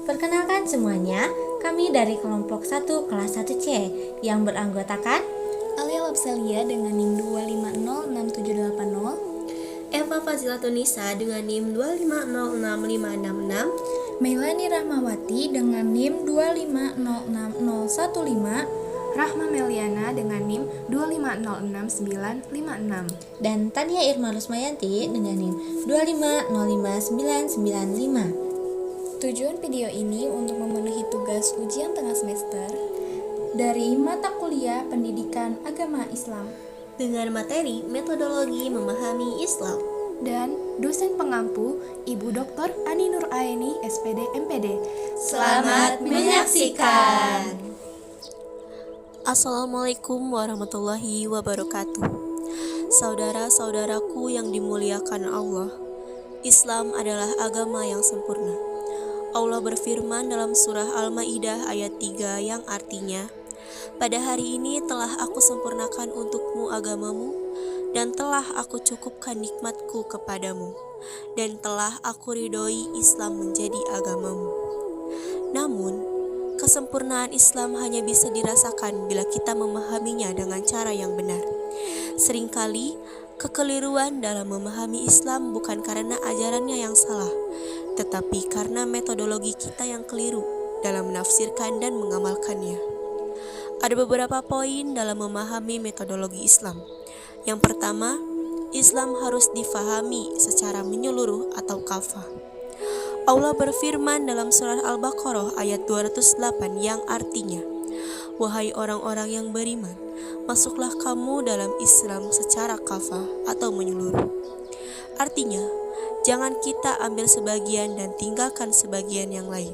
Perkenalkan semuanya, kami dari kelompok 1 kelas 1C yang beranggotakan Alia Lapselia dengan NIM 2506780, Eva Fazilatunisa dengan NIM 2506566, Meilani Rahmawati dengan NIM 2506015, Rahma Meliana dengan NIM 2506956, dan Tania Irma Rusmayanti dengan NIM 2505995. Tujuan video ini untuk memenuhi tugas ujian tengah semester dari mata kuliah Pendidikan Agama Islam dengan materi metodologi memahami Islam. dan dosen pengampu Ibu Dr. Ani Nur Aini, SPD MPD. Selamat menyaksikan. Assalamualaikum warahmatullahi wabarakatuh. Saudara-saudaraku yang dimuliakan Allah, Islam adalah agama yang sempurna. Allah berfirman dalam surah Al-Maidah ayat 3 yang artinya, "Pada hari ini telah aku sempurnakan untukmu agamamu, dan telah aku cukupkan nikmatku kepadamu, dan telah aku ridhoi Islam menjadi agamamu." Namun, kesempurnaan Islam hanya bisa dirasakan bila kita memahaminya dengan cara yang benar. Seringkali, kekeliruan dalam memahami Islam bukan karena ajarannya yang salah, tetapi karena metodologi kita yang keliru dalam menafsirkan dan mengamalkannya. Ada beberapa poin dalam memahami metodologi Islam. Yang pertama, Islam harus difahami secara menyeluruh atau kafah. Allah berfirman dalam surah Al-Baqarah ayat 208 yang artinya, "Wahai orang-orang yang beriman, masuklah kamu dalam Islam secara kafah atau menyeluruh." Artinya, jangan kita ambil sebagian dan tinggalkan sebagian yang lain.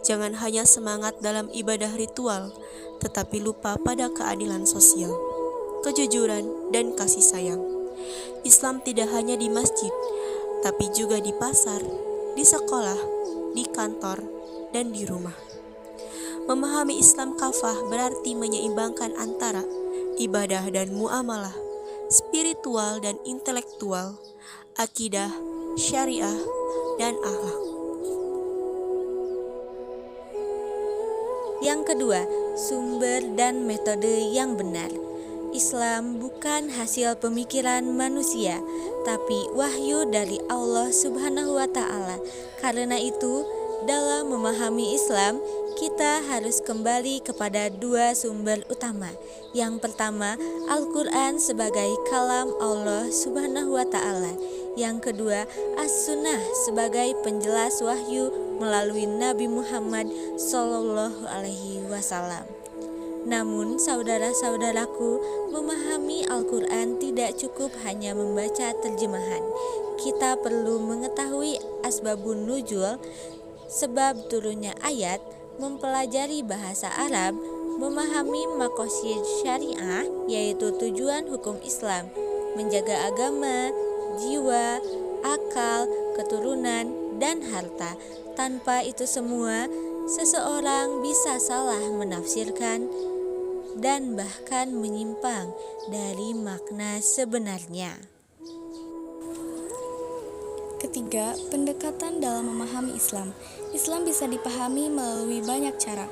Jangan hanya semangat dalam ibadah ritual, tetapi lupa pada keadilan sosial, kejujuran, dan kasih sayang. Islam tidak hanya di masjid, tapi juga di pasar, di sekolah, di kantor, dan di rumah. Memahami Islam kafah berarti menyeimbangkan antara ibadah dan muamalah, spiritual dan intelektual, akidah, syariah, dan akhlak. Yang kedua, sumber dan metode yang benar. Islam bukan hasil pemikiran manusia, tapi wahyu dari Allah Subhanahu wa Ta'ala. Karena itu, dalam memahami Islam, kita harus kembali kepada dua sumber utama. Yang pertama, Al-Quran sebagai kalam Allah Subhanahu wa Ta'ala. Yang kedua, As-Sunnah sebagai penjelas wahyu melalui Nabi Muhammad Sallallahu Alaihi Wasallam. Namun, saudara-saudaraku, memahami Al-Quran tidak cukup hanya membaca terjemahan. Kita perlu mengetahui asbabun nuzul, sebab turunnya ayat, mempelajari bahasa Arab, memahami maqasid syariah, yaitu tujuan hukum Islam, menjaga agama, jiwa, akal, keturunan, dan harta. Tanpa itu semua, seseorang bisa salah menafsirkan dan bahkan menyimpang dari makna sebenarnya. Ketiga, pendekatan dalam memahami Islam. Islam bisa dipahami melalui banyak cara.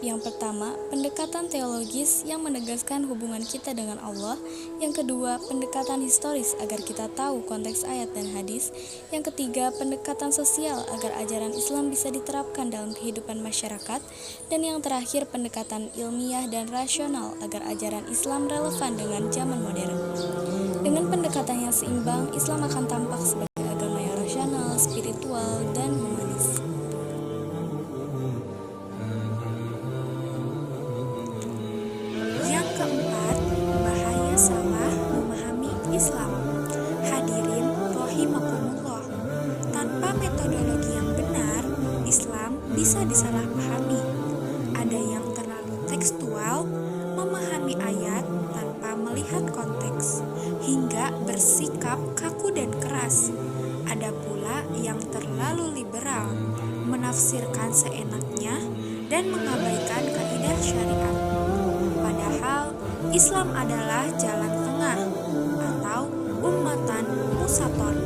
Yang pertama, pendekatan teologis yang menegaskan hubungan kita dengan Allah. Yang kedua, pendekatan historis agar kita tahu konteks ayat dan hadis. Yang ketiga, pendekatan sosial agar ajaran Islam bisa diterapkan dalam kehidupan masyarakat. Dan yang terakhir, pendekatan ilmiah dan rasional agar ajaran Islam relevan dengan zaman modern. Dengan pendekatan yang seimbang, Islam akan tampak sebagai agama yang rasional, spiritual, dan humanis. Yang keempat, bahaya salah memahami Islam. Hadirin rahimakumullah. Tanpa metodologi yang benar, Islam bisa disalahpahami. Ada yang terlalu tekstual, memahami ayat tanpa melihat konteks, hingga bersikap kaku dan keras. Ada pula yang terlalu liberal, menafsirkan seenaknya dan mengabaikan kaidah syariat. Padahal Islam adalah jalan tengah atau ummatan musaton,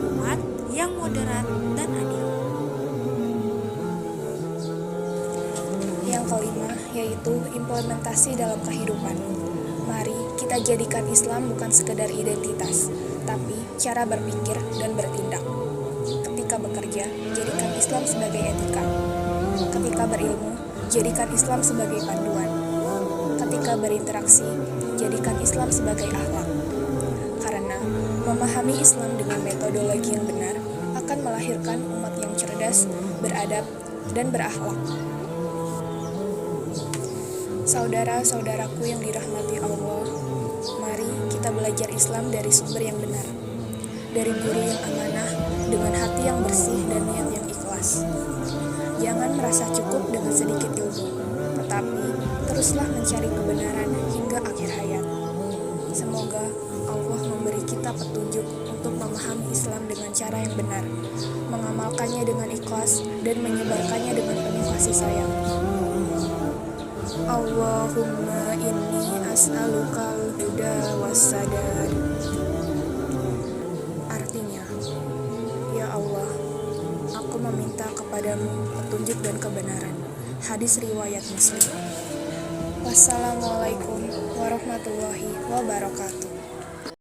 umat yang moderat dan adil. yang kelima yaitu implementasi dalam kehidupan. Mari kita jadikan Islam bukan sekedar identitas, tapi cara berpikir dan bertindak. Ketika bekerja, jadikan Islam sebagai etika. Ketika berilmu, jadikan Islam sebagai panduan. Ketika berinteraksi, jadikan Islam sebagai akhlak. Karena memahami Islam dengan metodologi yang benar akan melahirkan umat yang cerdas, beradab, dan berakhlak. Saudara-saudaraku yang dirahmati Allah, mari kita belajar Islam dari sumber yang benar, dari guru yang amanah, dengan hati yang bersih dan niat yang ikhlas. Jangan merasa cukup dengan sedikit ilmu, tetapi teruslah mencari kebenaran hingga akhir hayat. Semoga Allah memberi kita petunjuk untuk memahami Islam dengan cara yang benar, mengamalkannya dengan ikhlas, dan menyebarkannya dengan penuh kasih sayang. Allahumma inni as'alukal huda wassadad. Artinya, ya Allah, aku meminta kepadamu petunjuk dan kebenaran. Hadis riwayat Muslim. Wassalamualaikum warahmatullahi wabarakatuh.